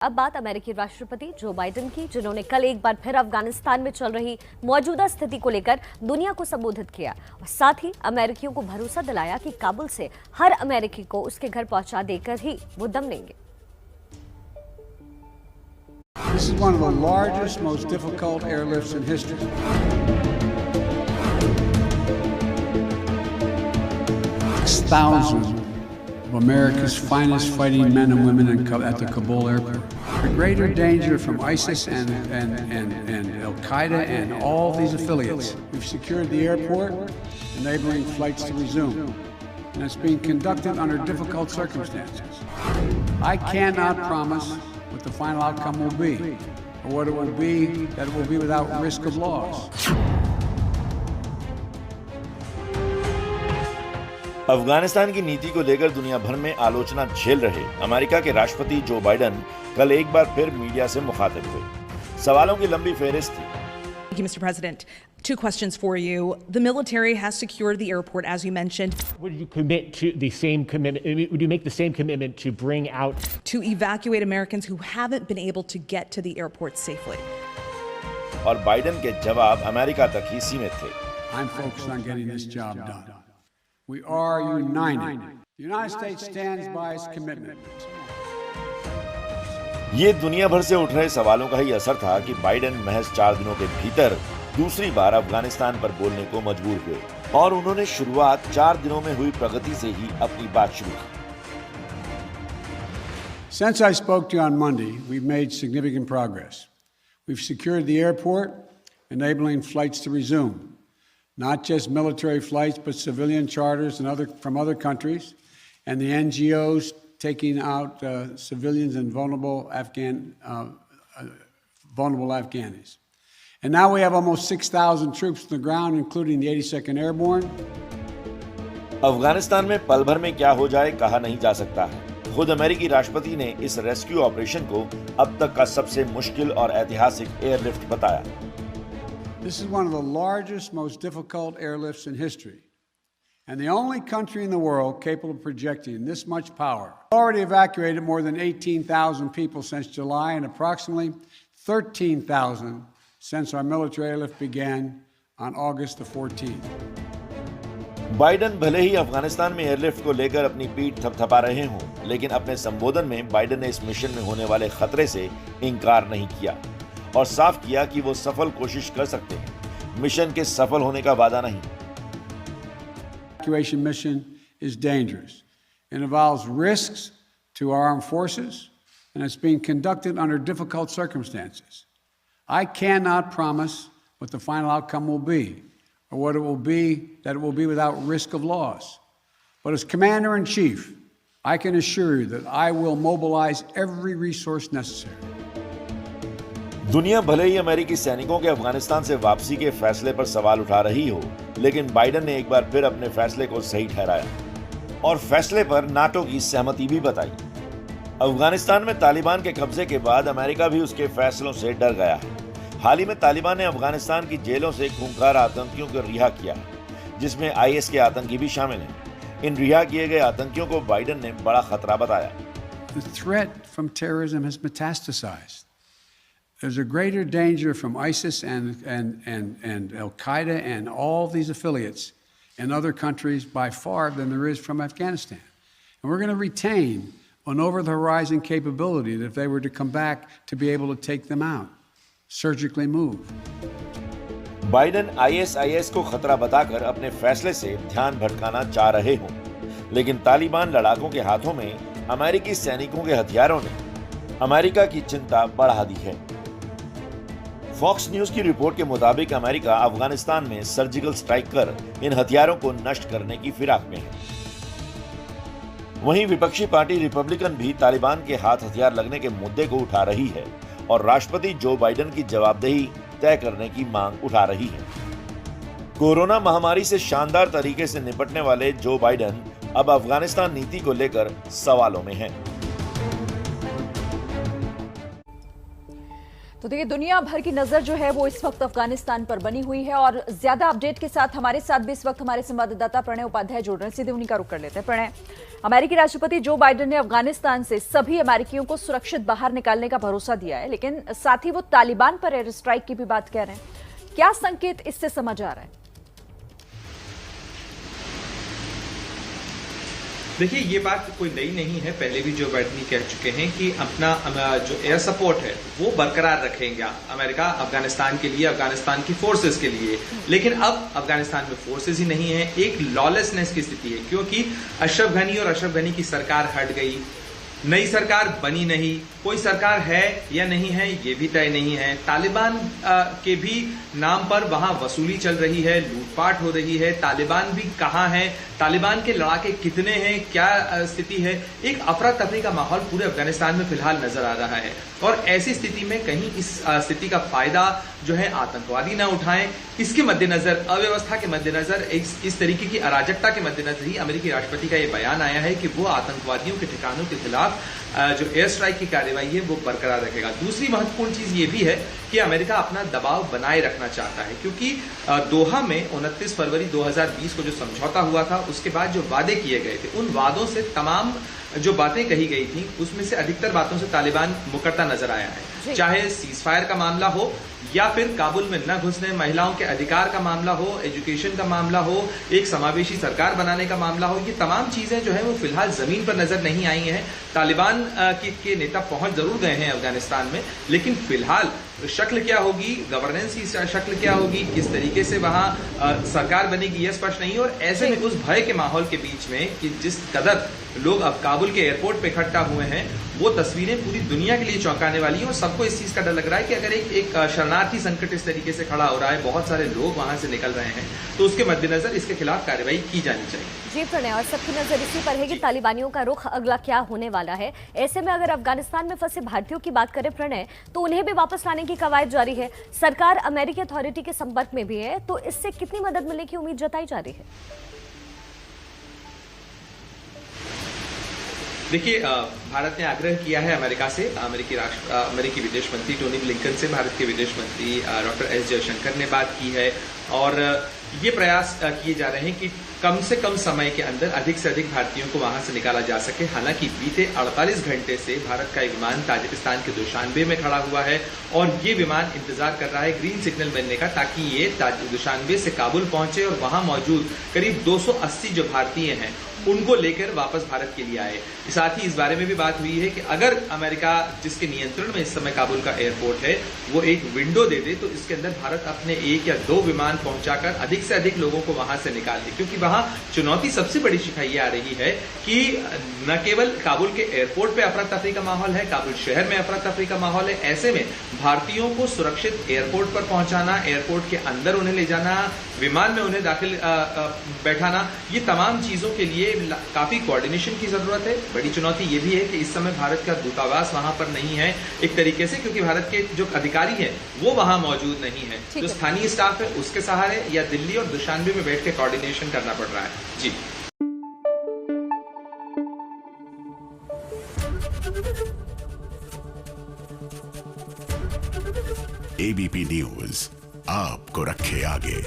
अब बात अमेरिकी राष्ट्रपति जो बाइडेन की, जिन्होंने कल एक बार फिर अफगानिस्तान में चल रही मौजूदा स्थिति को लेकर दुनिया को संबोधित किया और साथ ही अमेरिकियों को भरोसा दिलाया कि काबुल से हर अमेरिकी को उसके घर पहुंचा देकर ही वो दम लेंगे। This is one of the largest, most difficult airlifts in history. Thousands of America's finest fighting men and women at the Kabul airport. The greater danger from ISIS and Al-Qaeda and all these affiliates. We've secured the airport, enabling flights to resume. And it's being conducted under difficult circumstances. I cannot promise what the final outcome will be, or what it will be, that it will be without risk of loss. Afghanistan की नीति को लेकर दुनिया भर में आलोचना झेल रहे अमेरिका के राष्ट्रपति जो बाइडेन कल एक बार फिर मीडिया से मुखातिब हुए। सवालों की लंबी फेहरिस्त थी। Thank you, Mr. President. Two questions for you. The military has secured the airport, as you mentioned. Would you commit to the same commitment? Would you make the same commitment to bring out to evacuate Americans who haven't been able to get to the airport safely? और Biden के जवाब America तक ही सीमित थे। I'm focused on getting this job done. We are united. The United States stands by its commitment. ये दुनिया भर से उठ रहे सवालों का ही असर था कि बाइडेन महज 4 दिनों के भीतर दूसरी बार अफगानिस्तान पर बोलने को मजबूर हुए और उन्होंने शुरुआत 4 दिनों में हुई प्रगति से ही अपनी बात शुरू की। Since I spoke to you on Monday, we've made significant progress. We've secured the airport, enabling flights to resume. Not just military flights, but civilian charters from other countries, and the NGOs taking out civilians and vulnerable Afghanis. And now we have almost 6,000 troops on the ground, including the 82nd Airborne. Afghanistan में पल भर में क्या हो जाए कहा नहीं जा सकता है। खुद अमेरिकी राष्ट्रपति ने इस रेस्क्यू ऑपरेशन को अब तक का सबसे मुश्किल और ऐतिहासिक एयरलिफ्ट बताया। This is one of the largest, most difficult airlifts in history, and the only country in the world capable of projecting this much power. We've already evacuated more than 18,000 people since July, and approximately 13,000 since our military airlift began on August the 14th. Biden भले ही अफगानिस्तान में airlift को लेकर अपनी पीठ थपथपा रहे हों, लेकिन अपने संबोधन में बाइडेन ने इस मिशन में होने वाले खतरे से इनकार नहीं किया और साफ किया कि वो सफल कोशिश कर सकते हैं, मिशन के सफल होने का वादा नहीं। Evacuation mission is dangerous. It involves risks to our armed forces, and it's being conducted under difficult circumstances. I cannot promise what the final outcome will be, or what it will be, that it will be without risk of loss. But as Commander-in-Chief, I can assure you that I will mobilize every resource necessary. दुनिया भले ही अमेरिकी सैनिकों के अफगानिस्तान से वापसी के फैसले पर सवाल उठा रही हो, लेकिन बाइडेन ने एक बार फिर अपने फैसले को सही ठहराया और फैसले पर नाटो की सहमति भी बताई। अफगानिस्तान में तालिबान के कब्जे के बाद अमेरिका भी उसके फैसलों से डर गया है। हाल ही में तालिबान ने अफगानिस्तान की जेलों से खूंखार आतंकियों को रिहा किया है, जिसमें आईएस के आतंकी भी शामिल हैं। इन रिहा किए गए आतंकियों को बाइडेन ने बड़ा खतरा बताया। The threat from terrorism has metastasized. There's a greater danger from ISIS and Al-Qaeda and all these affiliates in other countries by far than there is from Afghanistan. And we're going to retain an over-the-horizon capability that if they were to come back to be able to take them out, surgically move. Biden IS को खतरा बताकर अपने फैसले से ध्यान भटकाना चाह रहे हों, लेकिन तालिबान लड़ाकों के हाथों में अमेरिकी सैनिकों के हथियारों ने अमेरिका की चिंता बढ़ा दी है। फॉक्स न्यूज की रिपोर्ट के मुताबिक अमेरिका अफगानिस्तान में सर्जिकल स्ट्राइक कर इन हथियारों को नष्ट करने की फिराक में है। वहीं विपक्षी पार्टी रिपब्लिकन भी तालिबान के हाथ हथियार लगने के मुद्दे को उठा रही है और राष्ट्रपति जो बाइडेन की जवाबदेही तय करने की मांग उठा रही है। कोरोना महामारी से शानदार तरीके से निपटने वाले जो बाइडेन अब अफगानिस्तान नीति को लेकर सवालों में हैं। तो देखिए, दुनिया भर की नजर जो है वो इस वक्त अफगानिस्तान पर बनी हुई है और ज्यादा अपडेट के साथ हमारे साथ भी इस वक्त हमारे संवाददाता प्रणय उपाध्याय जुड़ रहे हैं। सीधे उन्हीं का रुख कर लेते हैं। प्रणय, अमेरिकी राष्ट्रपति जो बाइडेन ने अफगानिस्तान से सभी अमेरिकियों को सुरक्षित बाहर निकालने का भरोसा दिया है, लेकिन साथ ही वो तालिबान पर एयर स्ट्राइक की भी बात कह रहे हैं। क्या संकेत इससे समझ आ रहा है? देखिए, ये बात कोई नई नहीं है, पहले भी जो बाइडेन कह चुके हैं कि अपना जो एयर सपोर्ट है वो बरकरार रखेंगे अमेरिका अफगानिस्तान के लिए, अफगानिस्तान की फोर्सेस के लिए। लेकिन अब अफगानिस्तान में फोर्सेस ही नहीं है, एक लॉलेसनेस की स्थिति है, क्योंकि अशरफ गनी और अशरफ गनी की सरकार हट गई, नई सरकार बनी नहीं, कोई सरकार है या नहीं है ये भी तय नहीं है। तालिबान के भी नाम पर वहां वसूली चल रही है, लूटपाट हो रही है। तालिबान भी कहां है, तालिबान के लड़ाके कितने हैं, क्या स्थिति है, एक अफरा तफरी का माहौल पूरे अफगानिस्तान में फिलहाल नजर आ रहा है। और ऐसी स्थिति में कहीं इस स्थिति का फायदा जो है आतंकवादी ना उठाएं, इसके मद्देनजर, अव्यवस्था के मद्देनजर, इस तरीके की अराजकता के मद्देनजर ही अमेरिकी राष्ट्रपति का यह बयान आया है कि वो आतंकवादियों के ठिकानों के खिलाफ जो एयर स्ट्राइक की कार्यवाही है वो बरकरार रखेगा। दूसरी महत्वपूर्ण चीज ये भी है कि अमेरिका अपना दबाव बनाए रखना चाहता है, क्योंकि दोहा में 29 फरवरी 2020 को जो समझौता हुआ था, उसके बाद जो वादे किए गए थे, उन वादों से तमाम जो बातें कही गई थी उसमें से अधिकतर बातों से तालिबान मुकरता नजर आया है। चाहे सीज फायर का मामला हो या फिर काबुल में न घुसने, महिलाओं के अधिकार का मामला हो, एजुकेशन का मामला हो, एक समावेशी सरकार बनाने का मामला हो, ये तमाम चीजें जो है वो फिलहाल जमीन पर नजर नहीं आई हैं। तालिबान के नेता पहुंच जरूर गए हैं अफगानिस्तान में, लेकिन फिलहाल शक्ल क्या होगी, गवर्नेंस की शक्ल क्या होगी, किस तरीके से वहां सरकार बनेगी, यह स्पष्ट नहीं। और ऐसे में उस भय के माहौल के बीच में कि जिस कदर लोग अब काबुल के एयरपोर्ट पे इकट्ठा हुए हैं, वो तस्वीरें पूरी दुनिया के लिए चौंकाने वाली हैं। और सबको इस चीज का डर लग रहा है कि अगर एक शरणार्थी संकट इस तरीके से खड़ा हो रहा है, बहुत सारे लोग वहां से निकल रहे हैं, तो उसके मद्देनजर इसके खिलाफ कार्रवाई की जानी चाहिए। जी प्रणय, और सबकी नजर इसी पर है कि तालिबानियों का रुख अगला क्या होने वाला है। ऐसे में अगर अफगानिस्तान में फंसे भारतीयों की बात करें प्रणय, तो उन्हें भी वापस लाने की कवायद जारी है। सरकार अमेरिकी अथॉरिटी के संपर्क में भी है, तो इससे कितनी मदद मिलने की उम्मीद जताई जा रही है? देखिए, भारत ने आग्रह किया है अमेरिका से, अमेरिकी विदेश मंत्री टोनी ब्लिंकन से भारत के विदेश मंत्री डॉक्टर एस जयशंकर ने बात की है, और ये प्रयास किए जा रहे हैं कि कम से कम समय के अंदर अधिक से अधिक भारतीयों को वहां से निकाला जा सके। हालांकि बीते 48 घंटे से भारत का एक विमान ताजिकिस्तान के दुशानबे में खड़ा हुआ है, और ये विमान इंतजार कर रहा है ग्रीन सिग्नल मिलने का, ताकि ये दुशानबे से काबुल पहुंचे और वहां मौजूद करीब 280 जो भारतीय हैं उनको लेकर वापस भारत के लिए आए। साथ ही इस बारे में भी बात हुई है कि अगर अमेरिका, जिसके नियंत्रण में इस समय काबुल का एयरपोर्ट है, वो एक विंडो दे दे, तो इसके अंदर भारत अपने 1 या 2 विमान पहुंचाकर अधिक से अधिक लोगों को वहां से निकाल दे। क्योंकि वहां चुनौती सबसे बड़ी शिकायत आ रही है कि न केवल काबुल के एयरपोर्ट पे अफरा तफरी का माहौल है, काबुल शहर में अफरा तफरी का माहौल है। ऐसे में भारतीयों को सुरक्षित एयरपोर्ट पर पहुंचाना, एयरपोर्ट के अंदर उन्हें ले जाना, विमान में उन्हें दाखिल बैठाना, ये तमाम चीजों के लिए काफी कोऑर्डिनेशन की जरूरत है। बड़ी चुनौती ये भी है कि इस समय भारत का दूतावास वहां पर नहीं है एक तरीके से, क्योंकि भारत के जो अधिकारी हैं वो वहां मौजूद नहीं है। जो स्थानीय स्टाफ है उसके सहारे या दिल्ली और दुशानबे में बैठ के कोऑर्डिनेशन करना पड़ रहा है। जी, एबीपी न्यूज आपको रखे आगे।